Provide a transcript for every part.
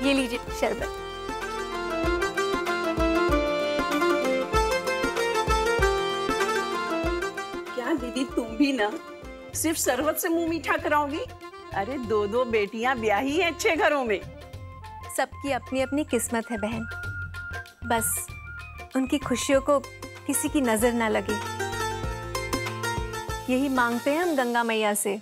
ये लीजिए शरबत। क्या दीदी, तुम भी ना सिर्फ शरबत से मुंह मीठा कराओगी? अरे दो दो बेटियां ब्याही हैं अच्छे घरों में। सबकी अपनी अपनी किस्मत है बहन, बस उनकी खुशियों को किसी की नजर ना लगे, यही मांगते हैं हम गंगा मैया से।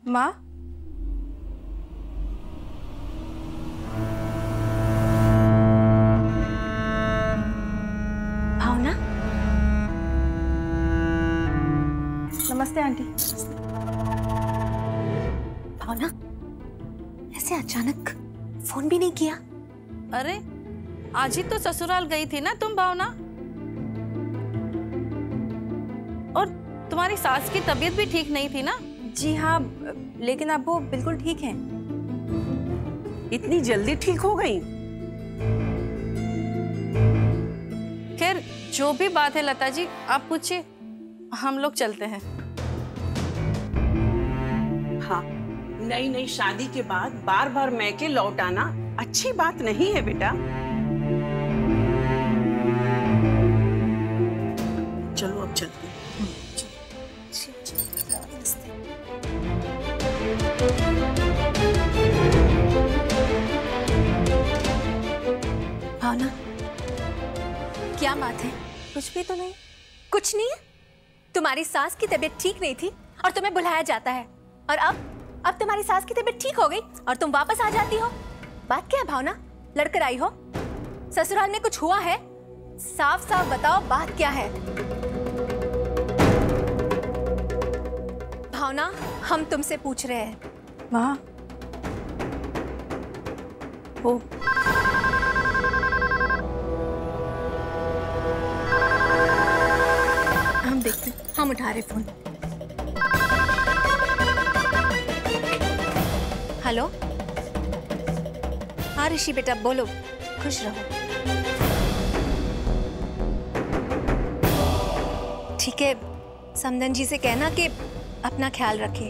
माँ, भावना, नमस्ते आंटी। भावना, ऐसे अचानक फोन भी नहीं किया? अरे आज ही तो ससुराल गई थी ना तुम भावना, और तुम्हारी सास की तबीयत भी ठीक नहीं थी ना? जी हाँ, लेकिन अब वो बिल्कुल ठीक हैं। इतनी जल्दी ठीक हो गई? खैर जो भी बात है लता जी, आप पूछिए, हम लोग चलते हैं। हाँ, नई नई शादी के बाद बार बार मैके लौट आना अच्छी बात नहीं है बेटा। चलो अब चलते हैं। भावना, क्या बात है? कुछ भी तो नहीं। कुछ नहीं है? तुम्हारी सास की तबीयत ठीक नहीं थी और तुम्हें बुलाया जाता है, और अब तुम्हारी सास की तबीयत ठीक हो गई और तुम वापस आ जाती हो। बात क्या है भावना? लड़कर आई हो? ससुराल में कुछ हुआ है? साफ साफ बताओ, बात क्या है? भावना, हम तुमसे पूछ रहे हैं। माँ, वो हम देखते, हम उठा रहे फोन। हेलो, हाँ ऋषि बेटा बोलो, खुश रहो। ठीक है, समदन जी से कहना कि अपना ख्याल रखे,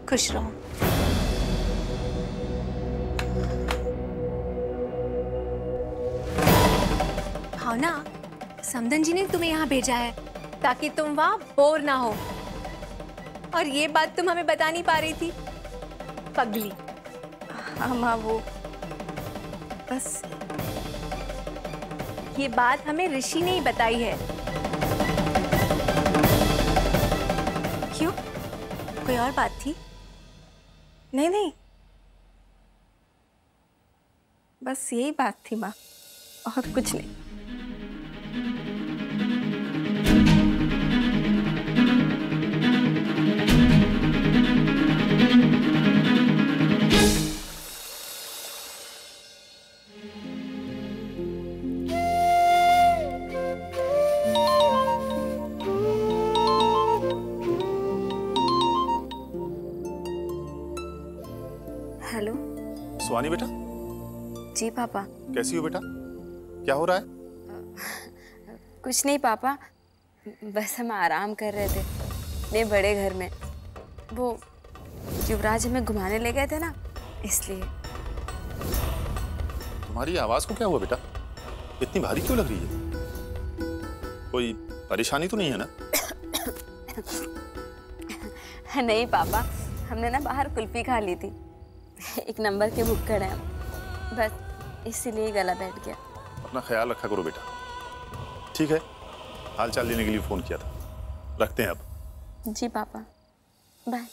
खुश रहो। भावना, समदन जी ने तुम्हें यहाँ भेजा है ताकि तुम वहां बोर ना हो, और ये बात तुम हमें बता नहीं पा रही थी, पगली। हाँ माँ, वो बस ये बात हमें ऋषि ने ही बताई है। क्यों, कोई और बात थी? नहीं नहीं, बस यही बात थी माँ, और कुछ नहीं। हेलो सुहानी बेटा। जी पापा। कैसी हो बेटा? क्या हो रहा है? कुछ नहीं पापा, बस हम आराम कर रहे थे अपने बड़े घर में। वो युवराज हमें घुमाने ले गए थे ना, इसलिए। तुम्हारी आवाज को क्या हुआ बेटा? इतनी भारी क्यों लग रही है? कोई परेशानी तो नहीं है ना? नहीं पापा, हमने ना बाहर कुल्फी खा ली थी, एक नंबर के भुक्कड़ हैं, बस इसीलिए गला बैठ गया। अपना ख्याल रखा करो बेटा। ठीक है, हाल चाल लेने के लिए फोन किया था, रखते हैं अब। जी पापा, बाय।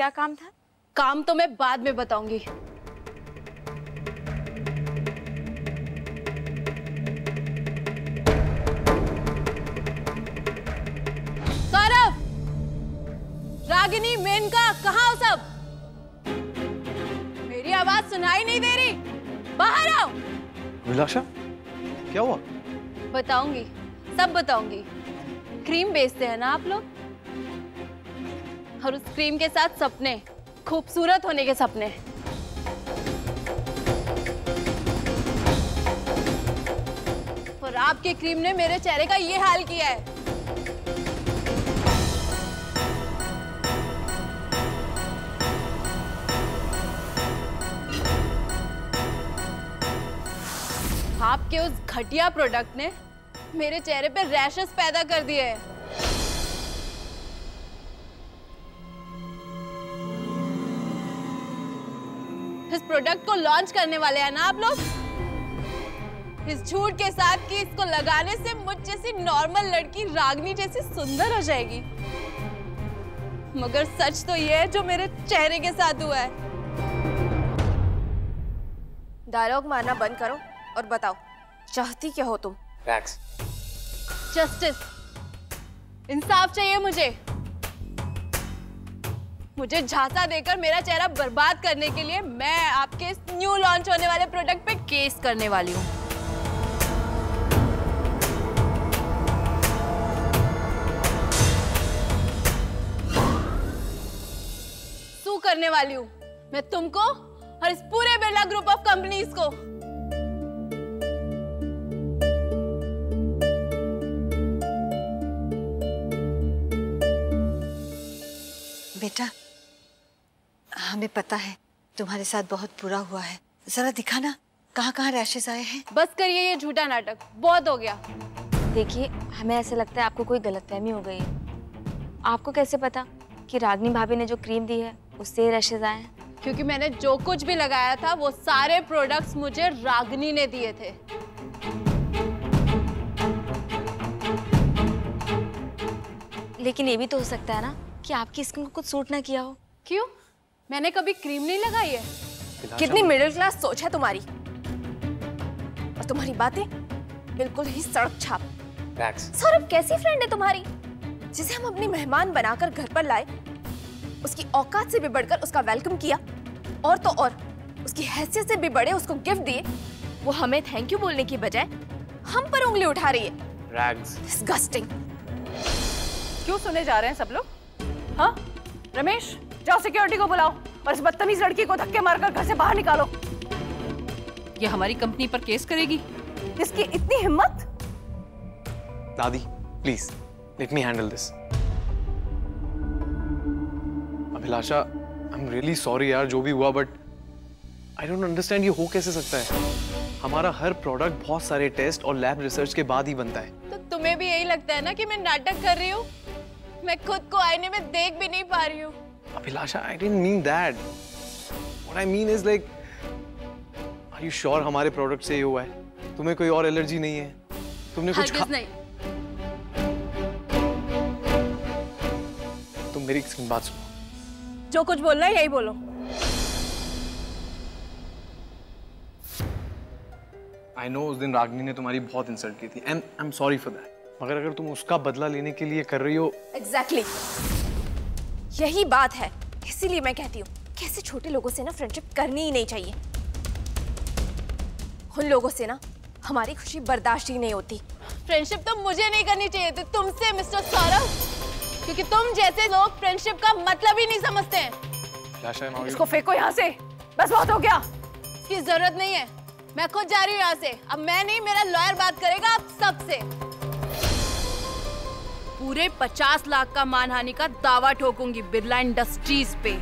क्या काम था? काम तो मैं बाद में बताऊंगी। सौरभ, रागिनी, मेनका, कहाँ हो सब? मेरी आवाज सुनाई नहीं दे रही, बाहर आओ। अभिलाषा, क्या हुआ? बताऊंगी, सब बताऊंगी। क्रीम बेचते हैं ना आप लोग, और उस क्रीम के साथ सपने, खूबसूरत होने के सपने। और आपके क्रीम ने मेरे चेहरे का ये हाल किया है। आपके उस घटिया प्रोडक्ट ने मेरे चेहरे पे रैशेस पैदा कर दिए हैं। इस प्रोडक्ट को लॉन्च करने वाले हैं ना आप लोग, इस झूठ के साथ कि इसको लगाने से मुझ जैसी नॉर्मल लड़की रागिनी जैसी सुंदर हो जाएगी। मगर सच तो ये है जो मेरे चेहरे के साथ हुआ है। डायलॉग मारना बंद करो और बताओ, चाहती क्या हो तुम? रैक्स, जस्टिस, इंसाफ चाहिए मुझे। मुझे झांसा देकर मेरा चेहरा बर्बाद करने के लिए मैं आपके इस न्यू लॉन्च होने वाले प्रोडक्ट पे केस करने वाली हूँ। सू करने वाली हूँ मैं तुमको और इस पूरे बिरला ग्रुप ऑफ कंपनीज को। बेटा, हमें पता है तुम्हारे साथ बहुत बुरा हुआ है। जरा दिखाना कहाँ कहाँ रैशेस आए हैं। बस करिए ये झूठा नाटक, बहुत हो गया। देखिए, हमें ऐसा लगता है आपको कोई गलतफहमी हो गई है। आपको कैसे पता कि रागिनी भाभी ने जो क्रीम दी है उससे रैशेस आए हैं? क्योंकि मैंने जो कुछ भी लगाया था वो सारे प्रोडक्ट्स मुझे रागिनी ने दिए थे। लेकिन ये भी तो हो सकता है ना कि आपकी स्किन को कुछ सूट ना किया हो। क्यों? मैंने कभी क्रीम नहीं लगाई है। कितनी मिडिल क्लास सोच है तुम्हारी, और तुम्हारी बातें बिल्कुल ही सड़क छाप। सौरभ कैसी फ्रेंड है तुम्हारी जिसे हम अपनी मेहमान बनाकर घर पर लाए, उसकी औकात से भी बढ़कर उसका वेलकम किया, और तो और उसकी हैसियत से भी बड़े उसको गिफ्ट दिए। वो हमें थैंक यू बोलने की बजाय हम पर उंगली उठा रही है। डिस्गस्टिंग। क्यों सुने जा रहे हैं सब लोग? हाँ रमेश, जाओ सिक्योरिटी को बुलाओ और इस बदतमीज लड़की को धक्के मारकर घर से बाहर निकालो। ये हमारी कंपनी पर केस करेगी। इसकी इतनी हिम्मत? दादी please let me handle this. Abhilasha, I am really sorry यार जो भी हुआ, बट आई डोंट अंडरस्टैंड ये हो कैसे सकता है। हमारा हर प्रोडक्ट बहुत सारे टेस्ट और लैब रिसर्च के बाद ही बनता है। तो तुम्हें भी यही लगता है ना कि मैं नाटक कर रही हूँ? मैं खुद को आईने में देख भी नहीं पा रही हूँ। अभिलाषा, I didn't mean that. What I mean is like, are you sure हमारे प्रोडक्ट से ये हुआ है? तुम्हें कोई और एलर्जी नहीं है? तुमने कुछ हरगिज़ नहीं। तुम मेरी एक बात सुनो। जो कुछ बोलना है यही बोलो। I know उस दिन रागिनी ने तुम्हारी बहुत इंसल्ट की थी, and I'm sorry for that. मगर अगर तुम उसका बदला लेने के लिए कर रही हो। Exactly. यही बात है, इसीलिए मैं कहती हूँ कि ऐसे छोटे लोगों से ना फ्रेंडशिप करनी ही नहीं चाहिए। उन लोगों से ना हमारी खुशी बर्दाश्त ही नहीं होती। फ्रेंडशिप तो मुझे नहीं करनी चाहिए थी तुमसे मिस्टर सौरभ, क्योंकि तुम जैसे लोग फ्रेंडशिप का मतलब ही नहीं समझते हैं। इसको फेंको यहाँ से, बस बहुत हो गया। इसकी जरूरत नहीं है, मैं खुद जा रही हूँ यहाँ से। अब मैं नहीं, मेरा लॉयर बात करेगा आप सबसे। पूरे 50 लाख का मानहानि का दावा ठोकूंगी बिरला इंडस्ट्रीज पे।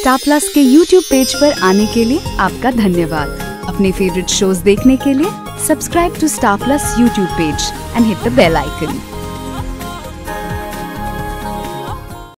स्टार प्लस के YouTube पेज पर आने के लिए आपका धन्यवाद। अपने फेवरेट शोज देखने के लिए subscribe to Star Plus YouTube page and hit the bell icon.